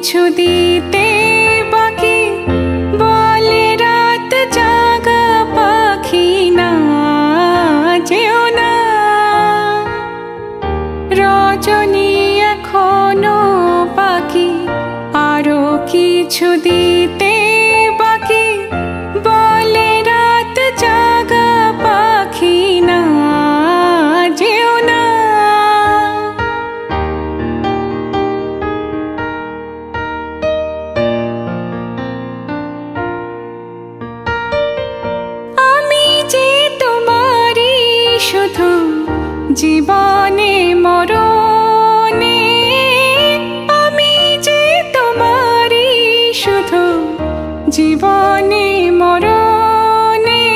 কিছু দিতে বাকি, বলে রাত জাগা পাখি না যেও না। রজনী এখনো বাকি, আরো কিছু দিতে বাকি, বলে রাত জাগা পাখি না যেও না। আমি যে তোমারই শুধু জীবনে মরণে, আমি যে তোমারই শুধু জীবনে মরণে,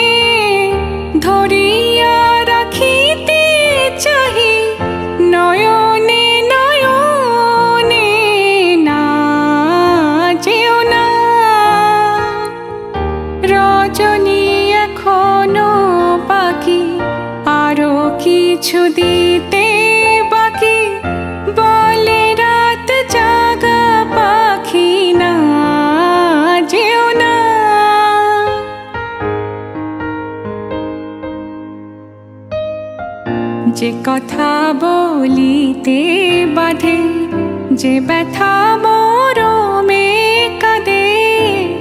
ধরিয়া রাখিতে চাহি নয়নে নয়নে না যেও না। রজনী এখনো বাকি, আরো কিছু দিতে বাকি, বলে রাত জাগা পাখি না যেও না। যে কথা বলিতে বাধে, যে ব্যথা মরমে কাঁদে,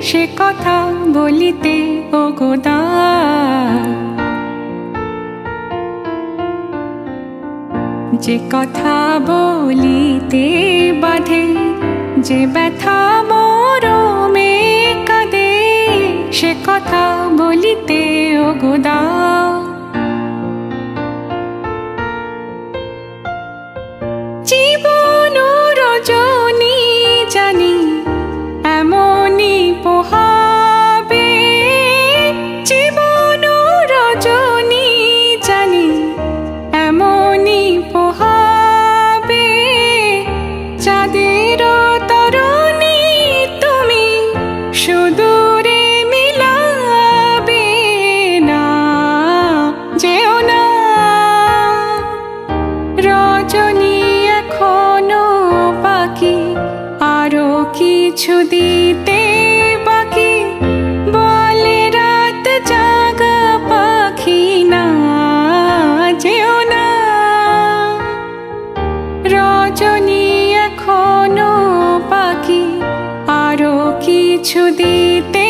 সে কথা বলিতে ওগো দাও। যে কথা বলিতে বাধে, যে ব্যথা মরমে কাঁদে, সে কথা বলিতে ওগো দাও। জীবন রজনী জানি এমনই পোহাবে, জীবন রজনী জানি এমনই পোহাবে। চাঁদের তরণী তুমি সুদূরে মিলাবে না যেও না। রজনী এখনো বাকি, আরো কিছু দিতে বাকি, বলে রাত জাগা পাখি না যেও না। রজনী এখনো বাকি, আরো কিছু দিতে